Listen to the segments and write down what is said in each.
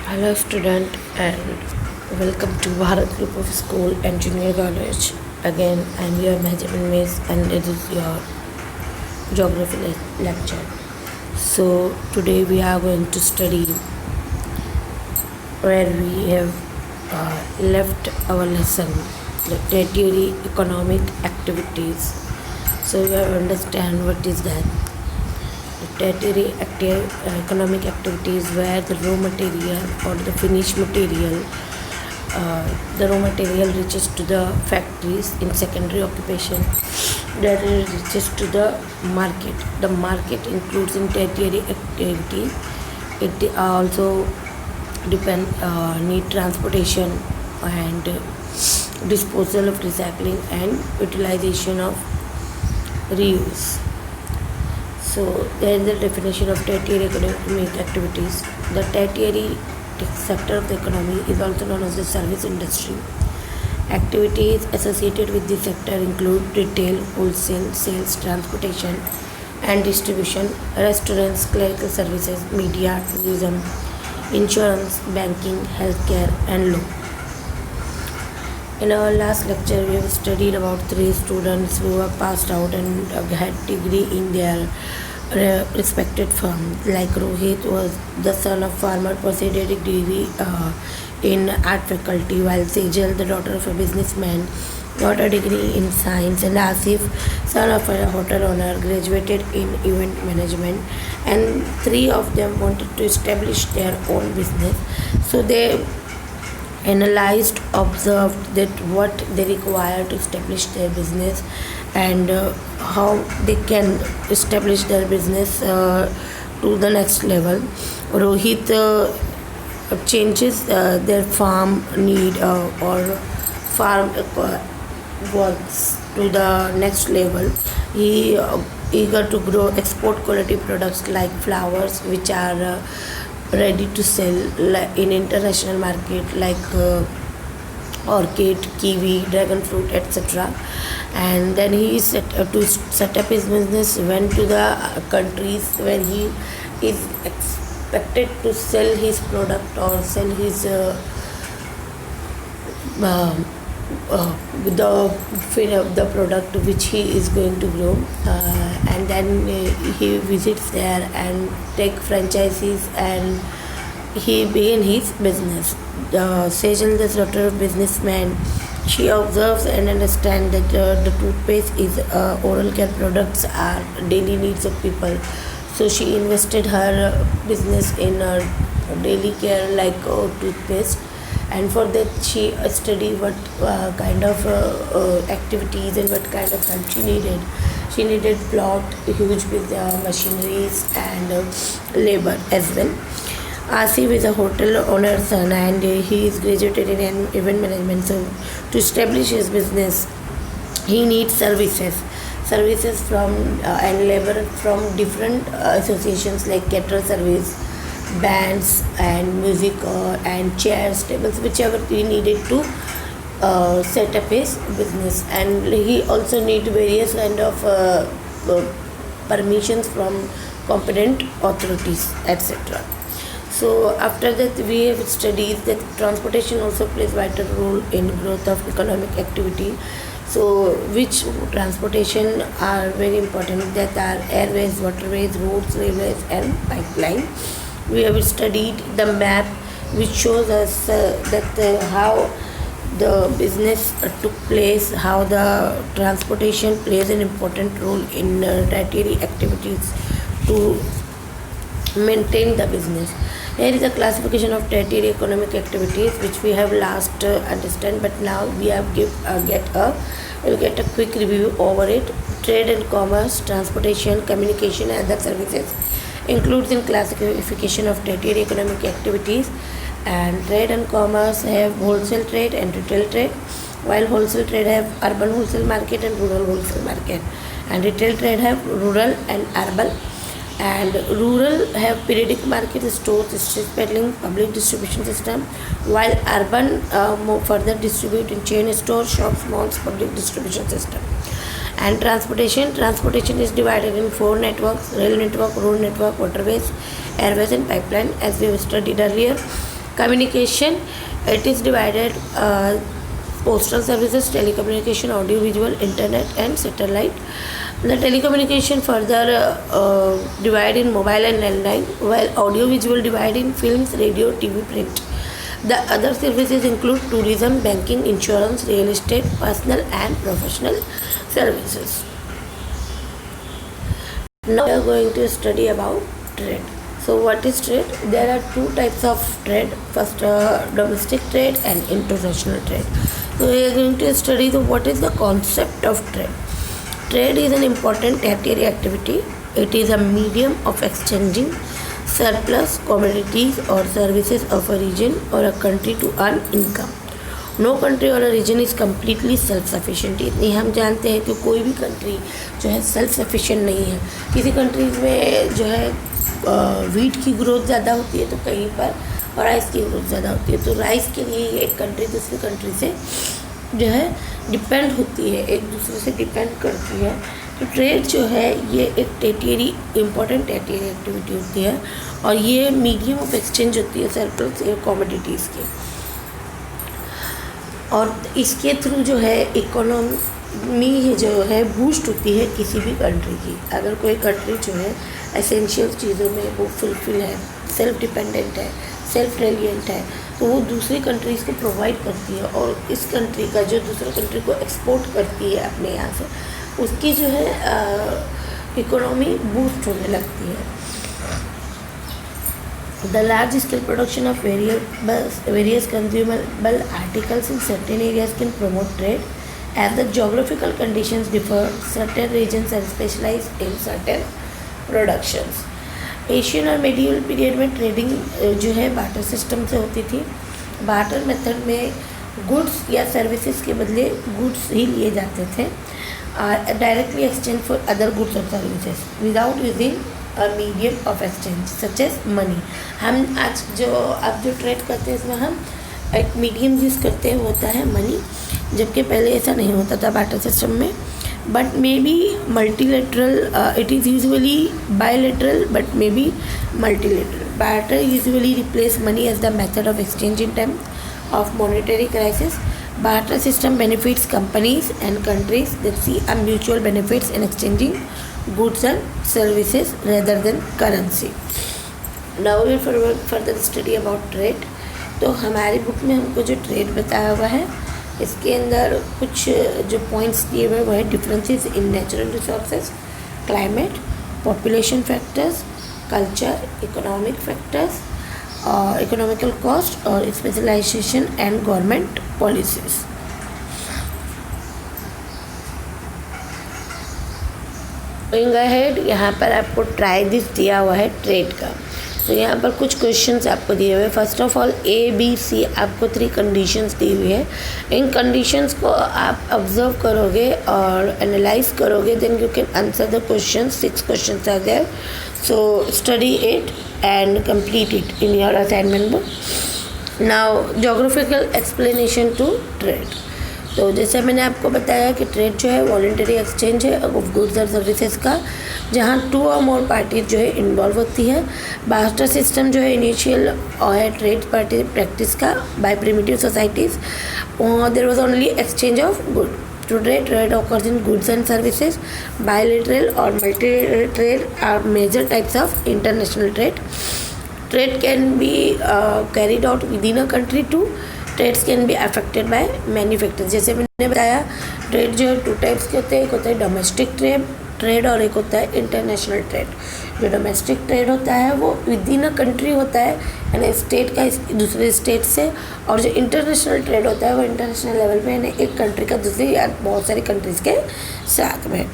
Hello student and welcome to Bharat Group of School and Junior College. Again, I am your Benjamin Miss and it is your geography lecture. So today we are going to study where we have left our lesson, the tertiary economic activities. So you have to understand what is that. Tertiary economic activities where the raw material or the finished material, the raw material reaches to the factories. In secondary occupation that it reaches to the market. The market includes in tertiary activity. It also need transportation and disposal of recycling and utilization of reuse. So there is the definition of tertiary economic activities. The tertiary sector of the economy is also known as the service industry. Activities associated with this sector include retail, wholesale, sales, transportation and distribution, restaurants, clerical services, media, tourism, insurance, banking, healthcare and law. In our last lecture, we have studied about 3 students who have passed out and had degree in their respected firm. Like Rohit was the son of farmer, pursued a degree in art faculty, while Sejal, the daughter of a businessman, got a degree in science, and Asif, son of a hotel owner, graduated in event management. And 3 of them wanted to establish their own business. So they analyzed, observed that what they require to establish their business and how they can establish their business to the next level. Rohit changes their farm need or farm works to the next level. He eager to grow export quality products like flowers which are ready to sell in international market like orchid, kiwi, dragon fruit, etc. And then he set up his business, went to the countries where he is expected to sell his product or sell his the product which he is going to grow, and then he visits there and take franchises and he began his business. Sejal, the daughter of businessman, she observes and understands that the toothpaste is oral care products are daily needs of people. So she invested her business in daily care like toothpaste, and for that she studied what kind of activities and what kind of help she needed. She needed plot, huge with machineries and labor as well. Asif is a hotel owner's son and he is graduated in event management. So to establish his business, he needs services from and labor from different associations like caterer service, bands and music and chairs, tables, whichever he needed to set up his business. And he also need various kind of permissions from competent authorities, etc. So after that we have studied that transportation also plays vital role in growth of economic activity. So which transportation are very important, that are airways, waterways, roads, railways and pipeline. We have studied the map which shows us that how the business took place, how the transportation plays an important role in tertiary activities to maintain the business. Here is a classification of tertiary economic activities which we have last understand, but now we have we'll get a quick review over it. Trade and commerce, transportation, communication and other services includes in classification of tertiary economic activities. And trade and commerce have wholesale trade and retail trade, while wholesale trade have urban wholesale market and rural wholesale market, and retail trade have rural and urban. And rural have periodic market, stores, street peddling, public distribution system, while urban more further distribute in chain stores, shops, malls, public distribution system. And transportation is divided in 4 networks: rail network, road network, waterways, airways and pipeline, as we have studied earlier. Communication, it is divided postal services, telecommunication, audio visual, internet and satellite. The telecommunication further divide in mobile and landline, while audio visual divide in films, radio, TV, print. The other services include tourism, banking, insurance, real estate, personal and professional services. Now we are going to study about trade. So what is trade? There are two types of trade. First, domestic trade and international trade. So we are going to study what is the concept of trade. Trade is an important tertiary activity. It is a medium of exchanging surplus commodities or services of a region or a country to earn income. No country और region is completely self sufficient. इतनी हम जानते हैं कि कोई भी country जो है सेल्फ सफिशिएंट नहीं है. किसी कंट्रीज़ में जो है वीट की ग्रोथ ज़्यादा होती है तो कहीं पर राइस की ग्रोथ ज़्यादा होती है. तो राइस के लिए एक कंट्री दूसरी कंट्री से जो है डिपेंड होती है, एक दूसरे से डिपेंड करती है. तो ट्रेड जो है ये एक टेरिटरी इम्पॉर्टेंट टेरिटरी एक्टिविटी होती है और ये मीडियम ऑफ एक्सचेंज होती है सरप्लस कमोडिटीज़ की. और इसके थ्रू जो है इकोनॉमी जो है बूस्ट होती है किसी भी कंट्री की. अगर कोई कंट्री जो है एसेंशियल चीज़ों में वो फुलफिल है, सेल्फ डिपेंडेंट है, सेल्फ रेलिएंट है, तो वो दूसरी कंट्रीज़ को प्रोवाइड करती है और इस कंट्री का जो दूसरी कंट्री को एक्सपोर्ट करती है अपने यहाँ से, उसकी जो है इकोनॉमी बूस्ट होने लगती है. The large scale production of various consumable articles in certain areas can promote trade. As the geographical conditions differ, certain regions are specialized in certain productions. Asian और मेडिवल पीरियड में trading जो है barter system से होती थी. Barter method में goods या services के बदले गुड्स ही लिए जाते थे, directly exchange for other goods और services without using medium of exchange such as money. हम आज जो ट्रेड करते हैं इसमें हम एक मीडियम यूज़ करते हैं, वो होता है मनी, जबकि पहले ऐसा नहीं होता था बार्टर सिस्टम में. But may be multilateral, it is usually bilateral but may be multilateral. Barter usually replace money as the method of exchange in time of monetary crisis. Barter system benefits companies and countries that see a mutual benefits in exchanging goods and services rather than currency. Now we will further study about trade. तो हमारी book में हमको जो trade बताया हुआ है इसके अंदर कुछ जो पॉइंट्स दिए हुए वो है differences in natural resources, climate, population factors, culture, economic factors, economical cost और specialization and government policies. Going ahead, यहाँ पर आपको ट्राई दिस दिया हुआ है ट्रेड का. तो यहाँ पर कुछ क्वेश्चंस आपको दिए हुए हैं. First of all A B C आपको 3 कंडीशंस दी हुई है. इन कंडीशंस को आप ऑब्जर्व करोगे और एनालाइज करोगे, then you can answer the question. 6 questions are there, so study it and complete it in your assignment book. Now geographical explanation to trade. तो जैसे मैंने आपको बताया कि ट्रेड जो है वॉलंटरी एक्सचेंज है ऑफ गुड्स और सर्विसेज का, जहाँ 2 और मोर पार्टीज जो है इन्वॉल्व होती है. बार्टर सिस्टम जो है इनिशियल है ट्रेड पार्टी प्रैक्टिस का by primitive societies. There was only exchange of good. Today, trade occurs in goods and services. Bilateral or multilateral trade are major types of international trade. Trade can be carried out within a country too. Trades can be affected by many factors. जैसे मैंने बताया trade जो है 2 types के होते हैं. एक होता है डोमेस्टिक ट्रेड और एक होता है इंटरनेशनल ट्रेड. जो डोमेस्टिक ट्रेड होता है वो विद इन अ कंट्री होता है, यानी स्टेट का दूसरे स्टेट से. और जो इंटरनेशनल ट्रेड होता है वो इंटरनेशनल लेवल पे, यानी एक कंट्री का दूसरी या बहुत सारी कंट्रीज़ के साथ में.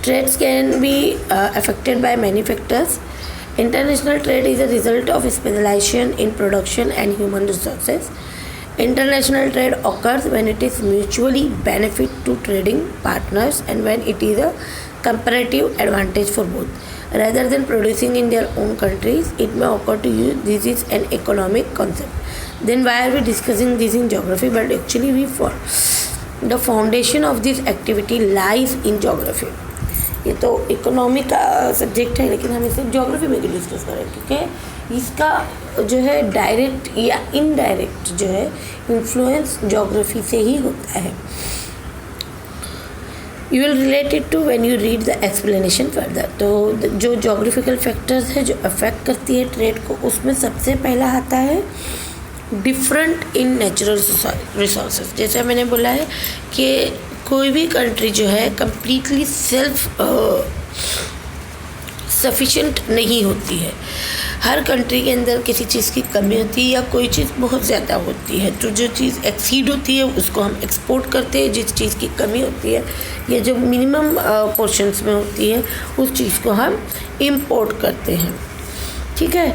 Trades can be affected by many factors. International trade is a result of specialisation in production and human resources. International trade occurs when it is mutually benefit to trading partners and when it is a comparative advantage for both. Rather than producing in their own countries, it may occur to you this is an economic concept. Then why are we discussing this in geography? But actually the foundation of this activity lies in geography. ये तो economy का subject है लेकिन हम इसे geography में भी discuss करें, क्योंकि इसका जो है डायरेक्ट या इनडायरेक्ट जो है इन्फ्लुएंस ज्योग्राफी से ही होता है. You will relate it to when you read the explanation further. तो जो जोग्राफिकल फैक्टर्स है जो अफेक्ट करती है ट्रेड को, उसमें सबसे पहला आता है डिफरेंट इन नेचुरल रिसोर्सेज. जैसे मैंने बोला है कि कोई भी कंट्री जो है कम्प्लीटली सेल्फ सफिशिएंट नहीं होती है. हर कंट्री के अंदर किसी चीज़ की कमी होती है या कोई चीज़ बहुत ज़्यादा होती है. तो जो चीज़ एक्सीड होती है उसको हम एक्सपोर्ट करते हैं. जिस चीज़ की कमी होती है या जो मिनिमम पोर्शंस में होती है उस चीज़ को हम इंपोर्ट करते हैं. ठीक है.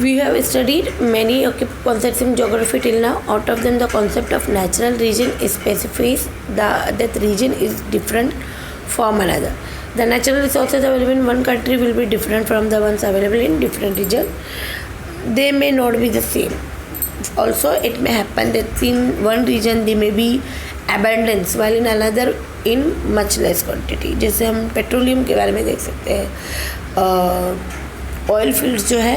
We have studied many concepts in geography till now. Out of them, the concept of natural region specifies that region is different from another. The natural resources available in one country will be different from the ones available in different region. They may not be the same. Also, it may happen that in one region there may be abundance while in another in much less quantity. जैसे हम petroleum के बारे में देख सकते हैं. Oil fields जो है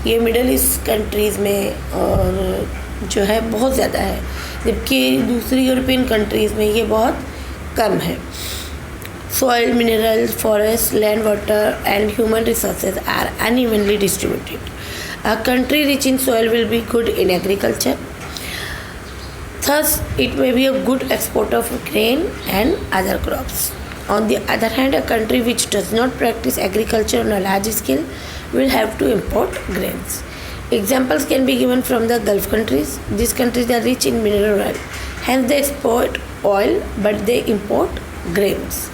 ये मिडल ईस्ट कंट्रीज़ में और जो है बहुत ज़्यादा है, जबकि दूसरी यूरोपियन कंट्रीज़ में ये बहुत कम है. Soil, minerals, forests, land, water and human resources are unevenly distributed. A country rich in soil will be good in agriculture. Thus, it may be a good exporter of grain and other crops. On the other hand, a country which does not practice agriculture on a large scale will have to import grains. Examples can be given from the Gulf countries. These countries are rich in mineral oil. Hence, they export oil, but they import grains.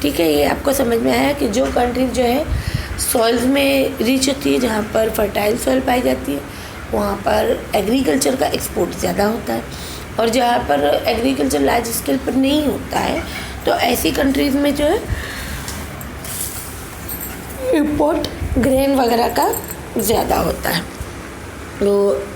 ठीक है. ये आपको समझ में आया कि जो countries जो है सॉइल्स में रिच होती है, जहाँ पर फर्टाइल सॉइल पाई जाती है, वहाँ पर एग्रीकल्चर का एक्सपोर्ट ज़्यादा होता है. और जहाँ पर एग्रीकल्चर लार्ज स्केल पर नहीं होता है तो ऐसी कंट्रीज़ में जो है इंपोर्ट ग्रेन वगैरह का ज़्यादा होता है. तो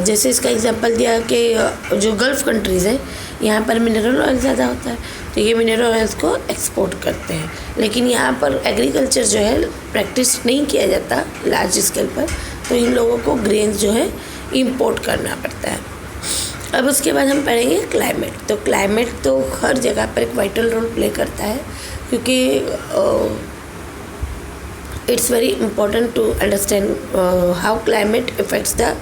जैसे इसका एग्जांपल दिया कि जो गल्फ़ कंट्रीज़ है यहाँ पर मिनरल ऑयल ज़्यादा होता है, तो ये मिनरल ऑयल्स को एक्सपोर्ट करते हैं. लेकिन यहाँ पर एग्रीकल्चर जो है प्रैक्टिस नहीं किया जाता लार्ज स्केल पर, तो इन लोगों को ग्रेन्स जो है इंपोर्ट करना पड़ता है. अब उसके बाद हम पढ़ेंगे क्लाइमेट. तो क्लाइमेट तो हर जगह पर एक वाइटल रोल प्ले करता है, क्योंकि it's very important to understand how climate effects the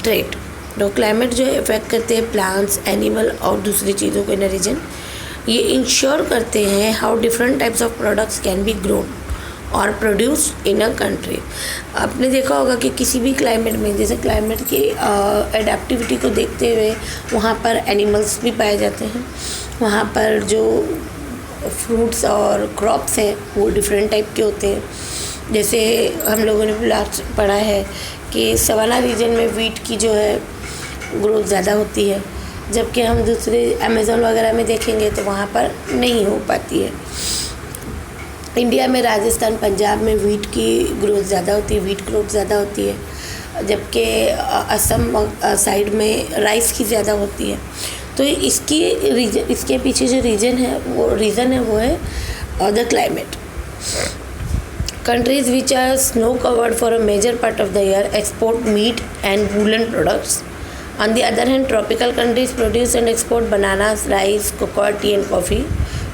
trade. तो क्लाइमेट जो है इफ़ेक्ट करते हैं प्लांट्स, एनिमल और दूसरी चीज़ों को इन अ रीजन. ये इंश्योर करते हैं how different types of products can be grown और प्रोड्यूस्ड इन अ कंट्री. आपने देखा होगा कि किसी भी क्लाइमेट में, जैसे क्लाइमेट की एडेप्टिविटी को देखते हुए वहाँ पर एनिमल्स भी पाए जाते हैं. वहाँ पर जो फ्रूट्स और क्रॉप्स हैं वो डिफरेंट टाइप के होते हैं. जैसे हम लोगों ने लास्ट पढ़ा है कि सवाना रीजन में वीट की जो है ग्रोथ ज़्यादा होती है, जबकि हम दूसरे अमेज़न वगैरह में देखेंगे तो वहाँ पर नहीं हो पाती है. इंडिया में राजस्थान, पंजाब में वीट की ग्रोथ ज़्यादा होती है, वीट ग्रोथ ज़्यादा होती है, जबकि असम साइड में राइस की ज़्यादा होती है. तो इसके पीछे जो रीज़न है वो है the climate. Countries which are snow covered for a major part of the year export meat and woolen products. On the other hand, tropical countries produce and export bananas, rice, cocoa, tea and coffee.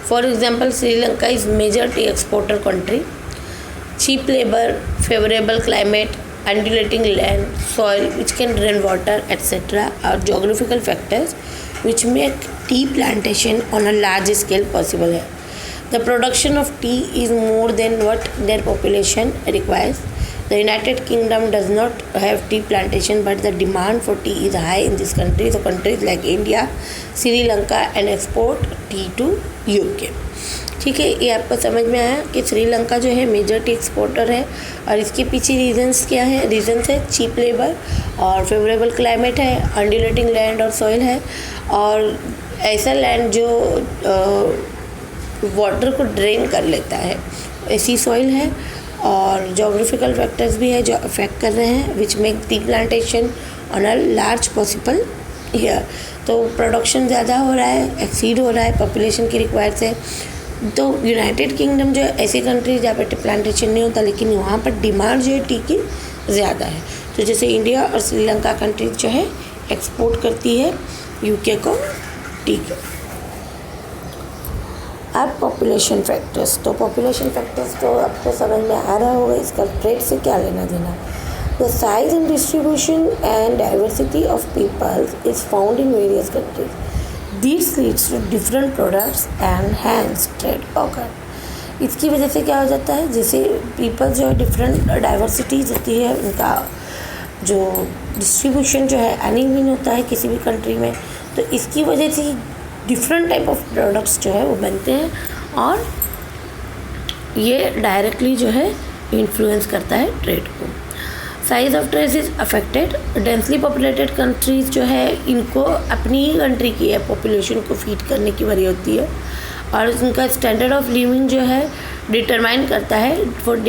For example, Sri Lanka is major tea exporter country. Cheap labor, favorable climate, undulating land, soil which can drain water, etc. are geographical factors which make tea plantation on a large scale possible here. The production of tea is more than what their population requires. The United Kingdom does not have tea plantation, but the demand for tea is high in this country. So countries like India, Sri Lanka and export tea to UK. ठीक है. ये आपको समझ में आया कि श्रीलंका जो है मेजर टी एक्सपोर्टर है, और इसके पीछे रीजंस क्या है. रीजंस है चीप लेबर और फेवरेबल क्लाइमेट है, अंडुलेटिंग लैंड और सॉइल है, और ऐसा लैंड जो वाटर को ड्रेन कर लेता है, ऐसी सॉइल है. और जोग्राफिकल फैक्टर्स भी है जो अफेक्ट कर रहे हैं which make tea plantation on a large possible here. तो प्रोडक्शन ज़्यादा हो रहा है, एक्सीड हो रहा है पॉपुलेशन की रिक्वायर से. तो यूनाइटेड किंगडम जो है ऐसी कंट्री जहाँ पर टी प्लांटेशन नहीं होता, लेकिन वहाँ पर डिमांड जो है टी की ज़्यादा है। तो जैसे इंडिया और श्रीलंका कंट्री जो है एक्सपोर्ट करती है यूके को टी के। अब पॉपुलेशन फैक्टर्स, तो पॉपुलेशन फैक्टर्स तो आपको समझ में आ रहा होगा इसका ट्रेड से क्या लेना देना। The size and distribution and diversity of peoples is found in various countries, this leads to different products and hence trade occur. इसकी वजह से क्या हो जाता है, जैसे पीपल जो है डिफरेंट डाइवर्सिटीज होती है, उनका जो डिस्ट्रीब्यूशन जो है अनइवन होता है किसी भी कंट्री में, तो इसकी वजह से डिफरेंट टाइप ऑफ प्रोडक्ट्स जो है वो बनते हैं और ये डायरेक्टली जो है इन्फ्लुएंस करता है ट्रेड को। Size of trade is affected, densely populated countries जो है इनको अपनी ही कंट्री की है पॉपुलेशन को फीड करने की वरी होती है और उनका स्टैंडर्ड ऑफ लिविंग जो है डिटरमाइन करता है for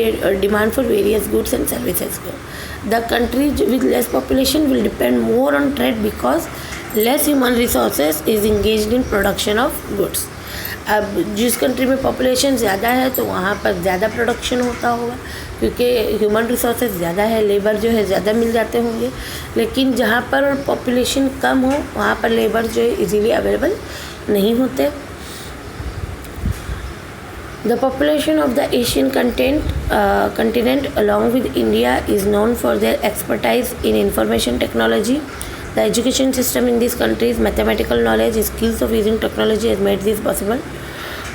demand for various goods and services को। The countries with less population will depend more on trade because less human resources is engaged in production of goods. अब जिस country में population ज़्यादा है तो वहाँ पर ज़्यादा प्रोडक्शन होता होगा क्योंकि ह्यूमन रिसोर्सेज ज़्यादा है, लेबर जो है ज़्यादा मिल जाते होंगे। लेकिन जहाँ पर पॉपुलेशन कम हो वहाँ पर लेबर जो है इजीली अवेलेबल नहीं होते। The population of the Asian continent along with India is known for their expertise in information technology. The education system in these countries, mathematical knowledge, skills of using technology has made this possible.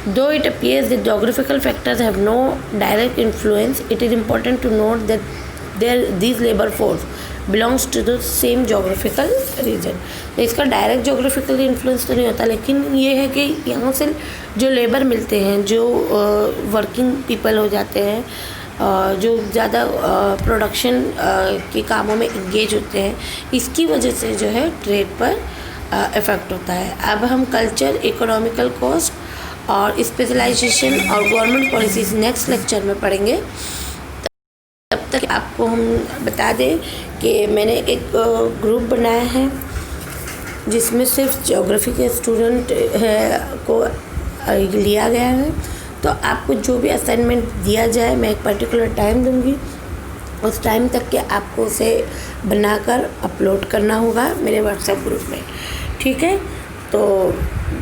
Though it appears that geographical factors have no direct influence, it is important to note that these labor force belongs to the same geographical region. इसका direct geographical influence तो नहीं होता, लेकिन ये है कि यहाँ से जो लेबर मिलते हैं, जो वर्किंग पीपल हो जाते हैं, जो ज़्यादा प्रोडक्शन के कामों में इंगेज होते हैं, इसकी वजह से जो है ट्रेड पर इफ़ेक्ट होता है। अब हम कल्चर, इकोनॉमिकल कॉस्ट और स्पेशलाइजेशन और गवर्नमेंट पॉलिसीज़ नेक्स्ट लेक्चर में पढ़ेंगे। तब तक आपको हम बता दें कि मैंने एक ग्रुप बनाया है जिसमें सिर्फ ज्योग्राफी के स्टूडेंट है को लिया गया है। तो आपको जो भी असाइनमेंट दिया जाए मैं एक पर्टिकुलर टाइम दूंगी, उस टाइम तक के आपको उसे बनाकर अपलोड करना होगा मेरे व्हाट्सएप ग्रुप में, ठीक है। तो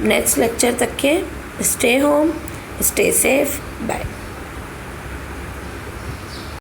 नेक्स्ट लेक्चर तक के stay home, stay safe, bye.